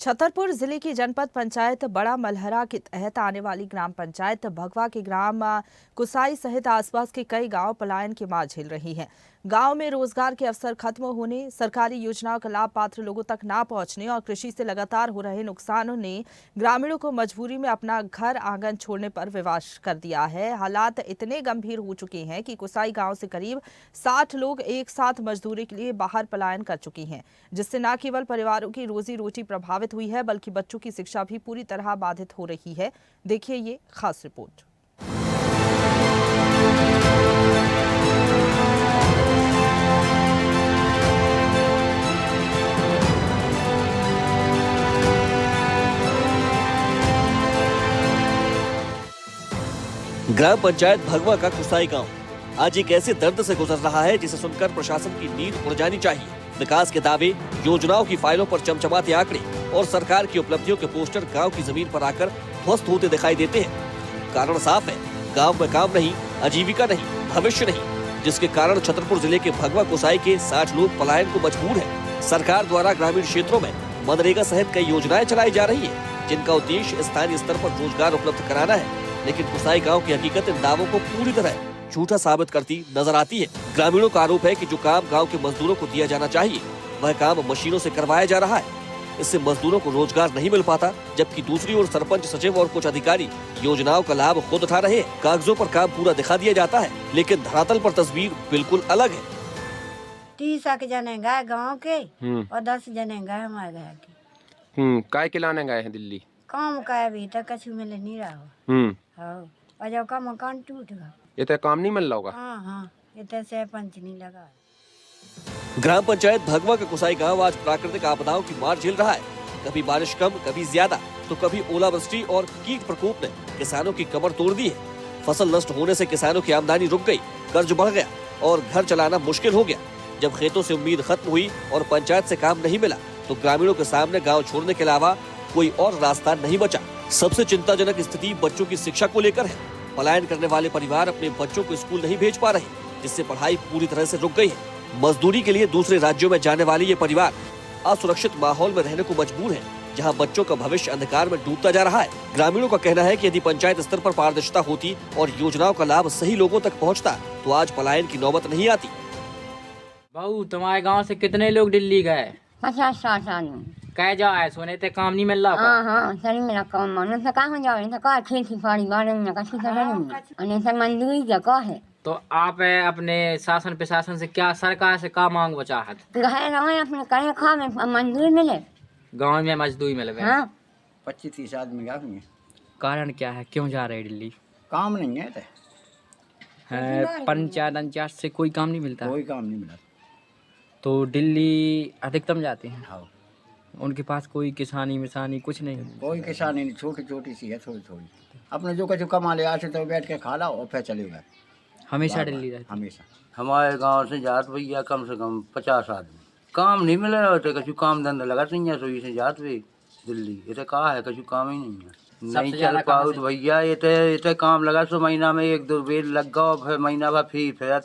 छतरपुर जिले की जनपद पंचायत बड़ा मलहरा के तहत आने वाली ग्राम पंचायत भगवा के ग्राम कुसाई सहित आसपास के कई गांव पलायन की मार झेल रही हैं। गांव में रोजगार के अवसर खत्म होने, सरकारी योजनाओं का लाभ पात्र लोगों तक ना पहुंचने और कृषि से लगातार हो रहे नुकसानों ने ग्रामीणों को मजबूरी में अपना घर आंगन छोड़ने पर विवश कर दिया है। हालात इतने गंभीर हो चुके हैं कि कुसाई गांव से करीब 60 लोग एक साथ मजदूरी के लिए बाहर पलायन कर चुकी हैं, जिससे न केवल परिवारों की रोजी रोटी प्रभावित हुई है बल्कि बच्चों की शिक्षा भी पूरी तरह बाधित हो रही है। देखिए ये खास रिपोर्ट। ग्राम पंचायत भगवा का कुसाई गांव आज एक ऐसे दर्द से गुजर रहा है जिसे सुनकर प्रशासन की नींद उड़ जानी चाहिए। विकास के दावे, योजनाओं की फाइलों पर चमचमाते आंकड़े और सरकार की उपलब्धियों के पोस्टर गांव की जमीन पर आकर ध्वस्त होते दिखाई देते हैं। कारण साफ है, गांव में काम नहीं, आजीविका नहीं, भविष्य नहीं, जिसके कारण छतरपुर जिले के भगवा कुसाई के 60 लोग पलायन को मजबूर है। सरकार द्वारा ग्रामीण क्षेत्रों में मनरेगा सहित कई योजनाएं चलाई जा रही है, जिनका उद्देश्य स्थानीय स्तर पर रोजगार उपलब्ध कराना है, लेकिन कुसाई गांव की हकीकत इन दावों को पूरी तरह झूठा साबित करती नजर आती है। ग्रामीणों का आरोप है कि जो काम गांव के मजदूरों को दिया जाना चाहिए वह काम मशीनों से करवाया जा रहा है। इससे मजदूरों को रोजगार नहीं मिल पाता, जबकि दूसरी ओर सरपंच, सचिव और कुछ अधिकारी योजनाओं का लाभ खुद उठा रहे हैं। कागजों पर काम पूरा दिखा दिया जाता है, लेकिन धरातल पर तस्वीर बिल्कुल अलग है। 30 जने गए गाँव के और 10 जने गए हमारे घर के। काय के लाने गए हैं दिल्ली? काम का अभी तक कछु मिले नहीं रहा हो। और जब का मकान टूट गया, ये तो काम नहीं मिल रहा होगा। हाँ, ये तो सरपंच नहीं लगा। ग्राम पंचायत भगवा का कुसाई गांव आज प्राकृतिक आपदाओं की मार झेल रहा है। कभी बारिश कम, कभी ज्यादा, तो कभी ओलावृष्टि और कीट प्रकोप ने किसानों की कमर तोड़ दी है। फसल नष्ट होने से किसानों की आमदनी रुक गई, कर्ज बढ़ गया और घर चलाना मुश्किल हो गया। जब खेतों से उम्मीद खत्म हुई और पंचायत से काम नहीं मिला, तो ग्रामीणों के सामने गाँव छोड़ने के अलावा कोई और रास्ता नहीं बचा। सबसे चिंताजनक स्थिति बच्चों की शिक्षा को लेकर है। पलायन करने वाले परिवार अपने बच्चों को स्कूल नहीं भेज पा रहे, जिससे पढ़ाई पूरी तरह से रुक गई है। मजदूरी के लिए दूसरे राज्यों में जाने वाले ये परिवार असुरक्षित माहौल में रहने को मजबूर है, जहां बच्चों का भविष्य अंधकार में डूबता जा रहा है। ग्रामीणों का कहना है कि यदि पंचायत स्तर पर पारदर्शिता होती और योजनाओं का लाभ सही लोगों तक पहुंचता, तो आज पलायन की नौबत नहीं आती। बहू, तुम्हारे गांव से कितने लोग दिल्ली गए? 50-60 आदमी। कह जाओ है, सोने ते काम नहीं मिल रहा। हाँ, सही मेरा काम मानो तो कहाँ जाओ, तो कहाँ खेती बाड़ी बारे में कहीं करेंगे, मंजूरी क्या है। तो आप अपने शासन प्रशासन से क्या, सरकार से क्या मांग बचाहत? तो अपने करे खा में मंजूरी मिले, गांव में मजदूरी मिले। 25-30 आदमी गए हुए। कारण क्या है, क्यों जा रहे दिल्ली? काम नहीं है, पंचायत से कोई काम नहीं मिलता? कोई काम नहीं मिला। तो दिल्ली अधिकतम जाते हैं। हाँ। उनके पास कोई किसानी मिसानी कुछ नहीं? कोई किसानी नहीं, छोटी छोटी सी है, थोड़ी। अपने जो कुछ कमा ले आते तो बैठ के खा लो और फिर चले गए। हमेशा दिल्ली रहते? हमेशा। हमारे गांव से जात भैया कम से कम 50 आदमी। काम नहीं मिल रहा, कछु काम धंधा लगा नहीं है, सोई से जात वे दिल्ली। ये तो कहा है, कछु काम ही नहीं है, नहीं चल पाओ तो भैया। ये तो काम लगा, सो महीना में 1-2 बेर लग गया, फिर महीना भर फिर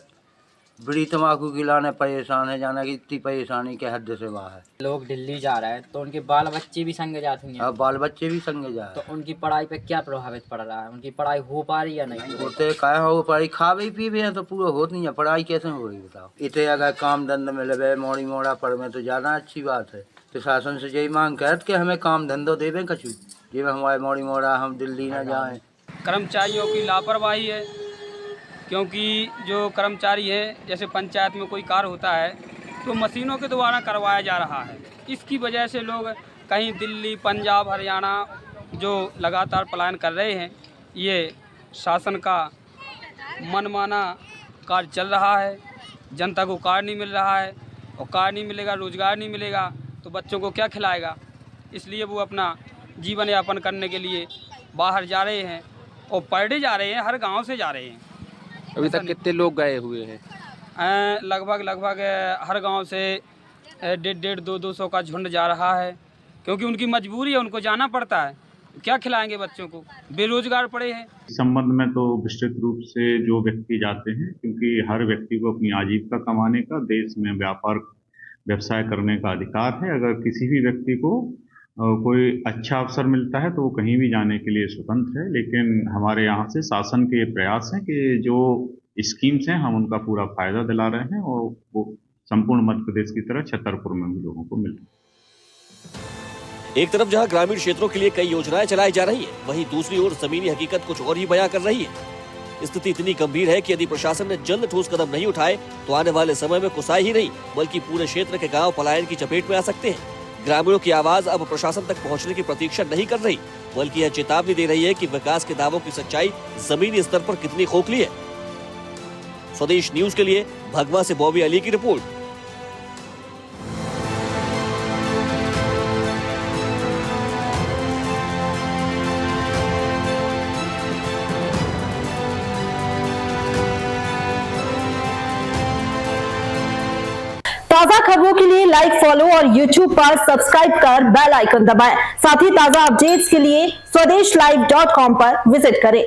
बड़ी तम्बाकू गिलाने परेशान है, जाना कि इतनी परेशानी के हद से बाहर। लोग दिल्ली जा रहे हैं तो उनके बाल बच्चे भी संग जाते हैं। अब बाल बच्चे भी संग जा रहे तो उनकी पढ़ाई पे क्या प्रभावित पड़ रहा है? उनकी पढ़ाई हो पा रही है नहीं? होते क्या हो, पढ़ाई खावे पीवे हैं तो पूरा होत नहीं है, पढ़ाई कैसे हो रही बताओ। इतने अगर काम धंधा मिले मोड़ी मोड़ा पर में तो ज़्यादा अच्छी बात है। प्रशासन से यही मांग करत कि हमें काम धंधो देवे कछु, जिसमें हमारे मोड़ी मोड़ा हम दिल्ली न जाएँ। कर्मचारियों की लापरवाही है, क्योंकि जो कर्मचारी है, जैसे पंचायत में कोई कार्य होता है तो मशीनों के द्वारा करवाया जा रहा है। इसकी वजह से लोग कहीं दिल्ली, पंजाब, हरियाणा जो लगातार पलायन कर रहे हैं, ये शासन का मनमाना कार्य चल रहा है। जनता को कार्य नहीं मिल रहा है, और कार्य नहीं मिलेगा, रोजगार नहीं मिलेगा तो बच्चों को क्या खिलाएगा। इसलिए वो अपना जीवन यापन करने के लिए बाहर जा रहे हैं और पढ़ने जा रहे हैं, हर गाँव से जा रहे हैं। अभी तक कितने लोग गए हुए हैं? लगभग हर गांव से 150-200 का झुंड जा रहा है, क्योंकि उनकी मजबूरी है, उनको जाना पड़ता है। क्या खिलाएंगे बच्चों को, बेरोजगार पड़े हैं। इस संबंध में तो विस्तृत रूप से जो व्यक्ति जाते हैं, क्योंकि हर व्यक्ति को अपनी आजीविका कमाने का, देश में व्यापार व्यवसाय करने का अधिकार है। अगर किसी भी व्यक्ति को कोई अच्छा अवसर मिलता है तो वो कहीं भी जाने के लिए स्वतंत्र है, लेकिन हमारे यहाँ से शासन के ये प्रयास हैं कि जो स्कीम्स हैं हम उनका पूरा फायदा दिला रहे हैं और वो संपूर्ण मध्य प्रदेश की तरह छतरपुर में भी लोगों को मिल रही है। एक तरफ जहां ग्रामीण क्षेत्रों के लिए कई योजनाएं चलाई जा रही हैं, वहीं दूसरी ओर जमीनी हकीकत कुछ और ही बयां कर रही है। स्थिति इतनी गंभीर है कि यदि प्रशासन ने जल्द ठोस कदम नहीं उठाए तो आने वाले समय में कुसाई ही नहीं बल्कि पूरे क्षेत्र के गांव पलायन की चपेट में आ सकते हैं। ग्रामीणों की आवाज अब प्रशासन तक पहुंचने की प्रतीक्षा नहीं कर रही, बल्कि यह चेतावनी दे रही है कि विकास के दावों की सच्चाई जमीनी स्तर पर कितनी खोखली है। स्वदेश न्यूज के लिए भगवा से बॉबी अली की रिपोर्ट। ताजा खबरों के लिए लाइक, फॉलो और YouTube पर सब्सक्राइब कर बेल आइकन दबाएं। साथ ही ताजा अपडेट्स के लिए स्वदेशलाइव.com पर विजिट करें।